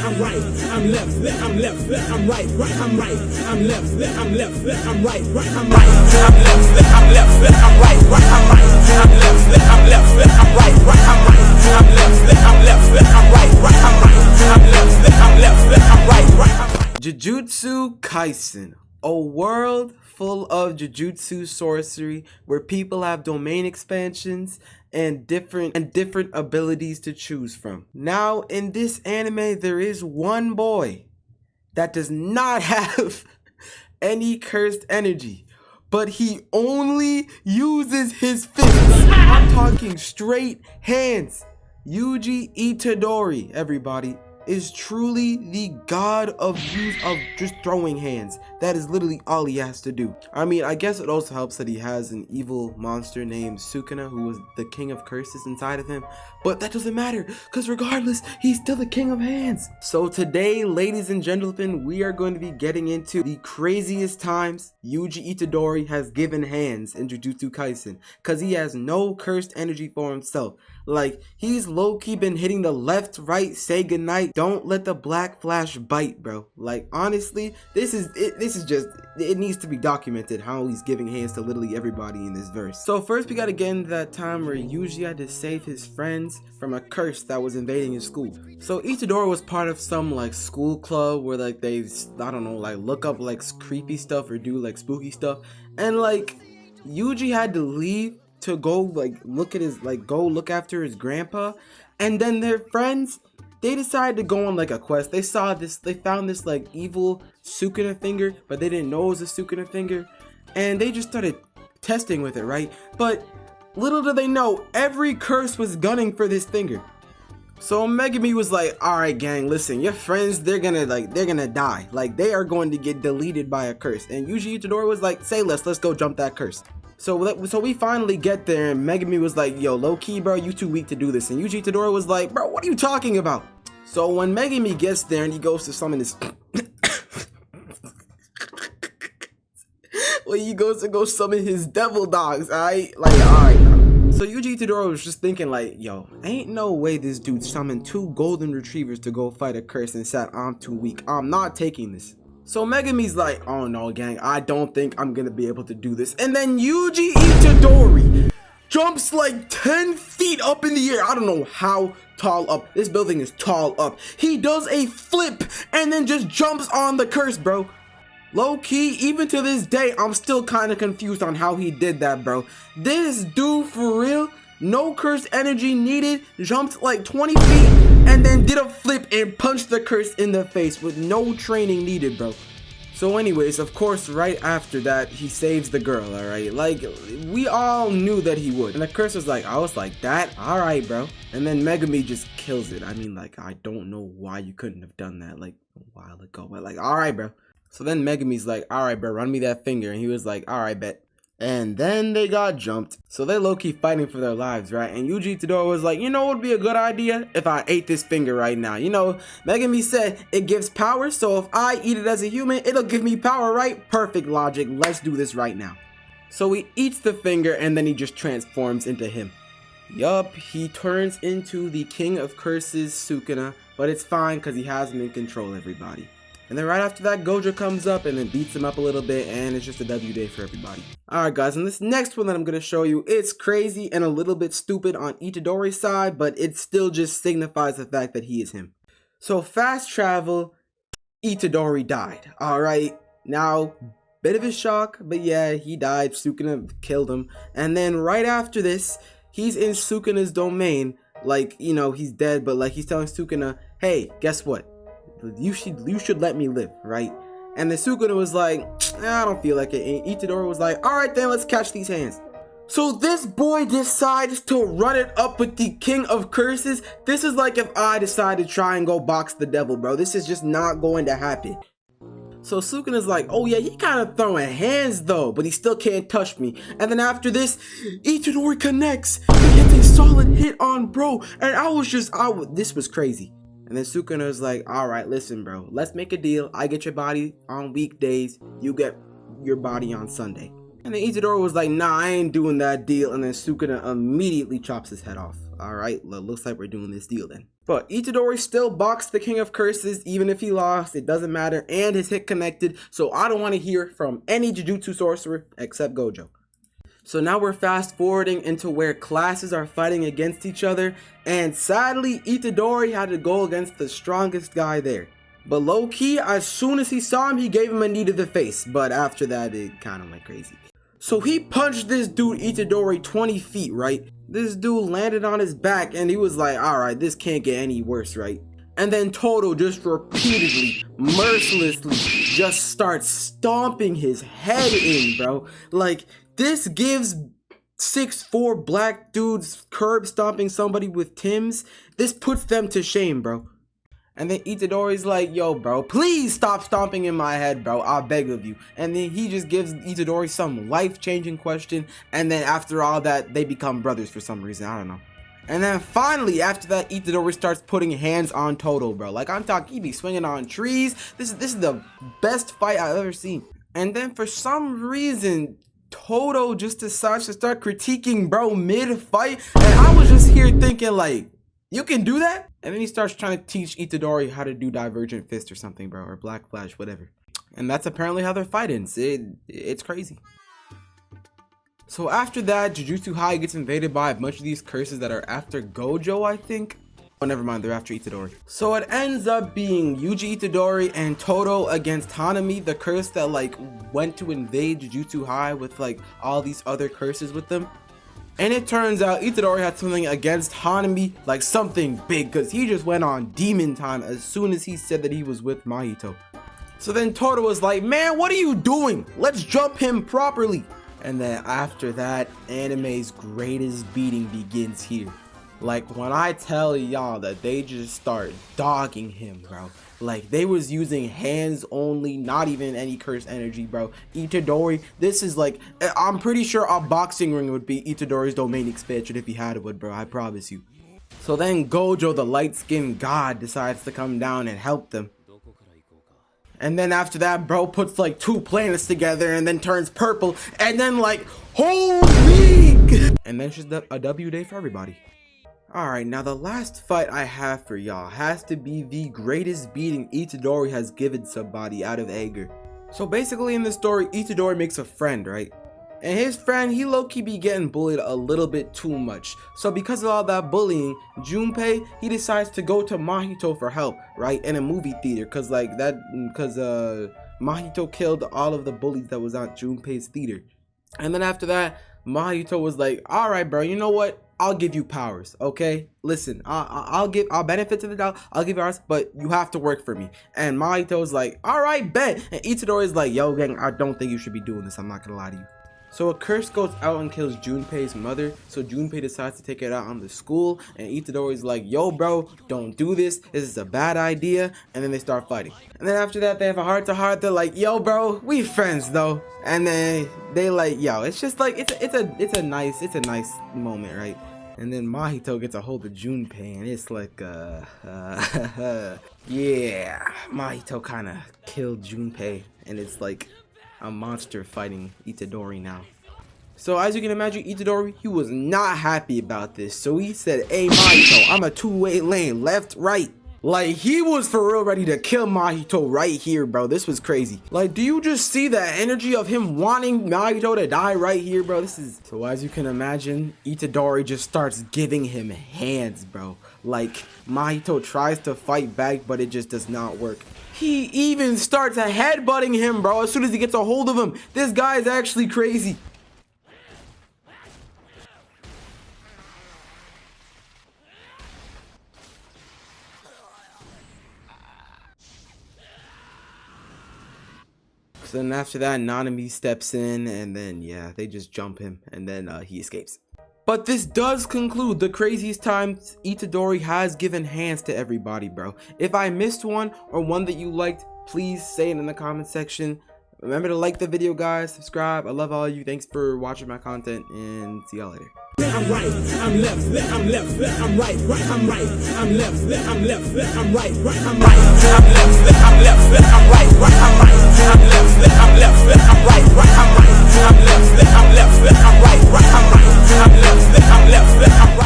I'm right, I'm left, I'm left, I'm right, I'm right, I'm left, I'm left, I'm right, I'm right, I'm left, I'm left, I'm right, I'm right, I'm left, I'm left, I'm right, I'm right, I'm left, I'm left, I'm right, I'm right, I'm left, I'm left, I'm right, I'm right. Jujutsu Kaisen, a world full of jujutsu sorcery where people have domain expansions and different abilities to choose from. Now, in this anime, there is one boy that does not have any cursed energy, but he only uses his fists. I'm talking straight hands. Yuji Itadori, everybody, is truly the god of just throwing hands. That is literally all he has to do. I mean, I guess it also helps that he has an evil monster named Sukuna, who was the king of curses inside of him, but that doesn't matter, because regardless, he's still the king of hands. So today, ladies and gentlemen, we are going to be getting into the craziest times Yuji Itadori has given hands in Jujutsu Kaisen, because he has no cursed energy for himself. Like, he's low-key been hitting the left, right, say goodnight, don't let the black flash bite, bro. Like, honestly, this is just, it needs to be documented how he's giving hands to literally everybody in this verse. So first we gotta get into that time where Yuji had to save his friends from a curse that was invading his school. So Itadori was part of some like school club where like they, I don't know, like look up like creepy stuff or do like spooky stuff, and like Yuji had to leave to go like look after his grandpa, and then their friends, they decided to go on like a quest. They found this like evil Sukuna finger, but they didn't know it was a Sukuna finger, and they just started testing with it, right? But little did they know, every curse was gunning for this finger. So Megumi was like, alright gang, listen, your friends, they're gonna die. Like, they are going to get deleted by a curse. And Yuji Itadori was like, say less, let's go jump that curse. So we finally get there, and Megumi was like, yo, low-key, bro, you too weak to do this. And Yuji Itadori was like, bro, what are you talking about? So when Megumi gets there and he goes to summon his... well, he goes to go summon his devil dogs, alright? Like, alright. So Yuji Itadori was just thinking like, yo, ain't no way this dude summoned 2 golden retrievers to go fight a curse and said, I'm too weak. I'm not taking this. So Megumi's like, oh no gang, I don't think I'm gonna be able to do this. And then Yuji Itadori jumps like 10 feet up in the air. I don't know how tall up. This building is tall up. He does a flip and then just jumps on the curse, bro. Low key, even to this day, I'm still kind of confused on how he did that, bro. This dude, for real, no cursed energy needed, jumped like 20 feet and then did a flip and punched the curse in the face with no training needed, bro. So anyways, of course, right after that, he saves the girl, alright? Like, we all knew that he would. And the curse was like, I was like, that? Alright, bro. And then Megumi just kills it. I mean, like, I don't know why you couldn't have done that, like, a while ago. But, like, alright, bro. So then Megumi's like, alright, bro, run me that finger. And he was like, alright, bet. And then they got jumped. So they're low-key fighting for their lives, right? And Yuji Itadori was like, you know what would be a good idea? If I ate this finger right now. You know, Megumi said it gives power, so if I eat it as a human, it'll give me power, right? Perfect logic. Let's do this right now. So he eats the finger and then he just transforms into him. Yup, he turns into the king of curses, Sukuna, but it's fine because he has him in control, everybody. And then right after that, Gojo comes up and then beats him up a little bit, and it's just a W day for everybody. Alright guys, and this next one that I'm going to show you, it's crazy and a little bit stupid on Itadori's side, but it still just signifies the fact that he is him. So fast travel, Itadori died. Alright, now, bit of a shock, but yeah, he died, Sukuna killed him. And then right after this, he's in Sukuna's domain, like, you know, he's dead, but like he's telling Sukuna, hey, guess what? You should let me live, right? And then Sukuna was like, I don't feel like it. And Itadori was like, alright then, let's catch these hands. So this boy decides to run it up with the king of curses. This is like if I decide to try and go box the devil, bro. This is just not going to happen. So Sukuna's like, oh yeah, you kind of throwing hands though, but he still can't touch me. And then after this, Itadori connects. He gets a solid hit on bro. And this was crazy. And then Sukuna was like, alright, listen, bro, let's make a deal. I get your body on weekdays, you get your body on Sunday. And then Itadori was like, nah, I ain't doing that deal. And then Sukuna immediately chops his head off. Alright, well, looks like we're doing this deal then. But Itadori still boxed the King of Curses. Even if he lost, it doesn't matter, and his hit connected, so I don't want to hear from any Jujutsu sorcerer except Gojo. So now we're fast forwarding into where classes are fighting against each other, and sadly Itadori had to go against the strongest guy there. But low-key, as soon as he saw him, he gave him a knee to the face, but after that it kind of went crazy. So he punched this dude Itadori 20 feet, right? This dude landed on his back and he was like, alright, this can't get any worse, right? And then Todo just repeatedly, mercilessly, just starts stomping his head in, bro. Like, this gives 6'4" black dudes curb stomping somebody with Tims. This puts them to shame, bro. And then Itadori's like, yo, bro, please stop stomping in my head, bro. I beg of you. And then he just gives Itadori some life-changing question. And then after all that, they become brothers for some reason. I don't know. And then finally, after that, Itadori starts putting hands on Todo, bro. Like, I'm talking, he be swinging on trees. This is the best fight I've ever seen. And then for some reason, Todo just decides to start critiquing bro mid-fight. And I was just here thinking, like, you can do that? And then he starts trying to teach Itadori how to do Divergent Fist or something, bro, or Black Flash, whatever. And that's apparently how their fight ends. It's crazy. So after that, Jujutsu High gets invaded by a bunch of these curses that are after Gojo, I think. Oh, never mind, they're after Itadori. So it ends up being Yuji Itadori and Todo against Hanami, the curse that like went to invade Jujutsu High with like all these other curses with them. And it turns out Itadori had something against Hanami, like something big, because he just went on demon time as soon as he said that he was with Mahito. So then Todo was like, man, what are you doing? Let's jump him properly. And then after that, anime's greatest beating begins here. Like, when I tell y'all that they just start dogging him, bro. Like, they was using hands only, not even any curse energy, bro. Itadori, this is like, I'm pretty sure a boxing ring would be Itadori's domain expansion if he had it, bro. I promise you. So then Gojo, the light-skinned god, decides to come down and help them. And then after that, bro puts like 2 planets together and then turns purple. And then like, holy! And then it's just a W day for everybody. Alright, now the last fight I have for y'all has to be the greatest beating Itadori has given somebody out of anger. So basically in this story, Itadori makes a friend, right? And his friend, he low-key be getting bullied a little bit too much. So because of all that bullying, Junpei, he decides to go to Mahito for help, right? In a movie theater, cause Mahito killed all of the bullies that was on Junpei's theater. And then after that, Mahito was like, alright bro, you know what? I'll give you powers, okay? Listen, I'll benefit to the doubt, I'll give you powers, but you have to work for me. And Mahito's like, alright, bet. And Itadori's like, yo gang, I don't think you should be doing this, I'm not gonna lie to you. So a curse goes out and kills Junpei's mother, so Junpei decides to take it out on the school, and Itadori's like, yo bro, don't do this is a bad idea, and then they start fighting. And then after that, they have a heart-to-heart, they're like, yo bro, we friends though. And then they like, yo, it's just like, it's a nice moment, right? And then Mahito gets a hold of Junpei, and it's like, yeah, Mahito kind of killed Junpei, and it's like a monster fighting Itadori now. So as you can imagine, Itadori, he was not happy about this. So he said, hey Mahito, I'm a 2-way lane, left, right. Like, he was for real ready to kill Mahito right here, bro. This was crazy. Like, do you just see the energy of him wanting Mahito to die right here, bro? This is... So as you can imagine, Itadori just starts giving him hands, bro. Like, Mahito tries to fight back, but it just does not work. He even starts headbutting him, bro, as soon as he gets a hold of him. This guy is actually crazy. So then after that, Nanami steps in, and then, yeah, they just jump him, and then he escapes. But this does conclude the craziest times Itadori has given hands to everybody, bro. If I missed one, or one that you liked, please say it in the comment section. Remember to like the video, guys, subscribe. I love all of you. Thanks for watching my content, and see y'all later. I'm right, I'm left, I'm left, I'm right, I'm right, I'm left, I'm left, I'm right, I'm right, I'm left, I'm left, I'm right, I'm right, I'm left, I'm left, I'm right, I'm right, I'm left, I'm left, I'm right, I'm right, I'm left, I'm left, I'm right.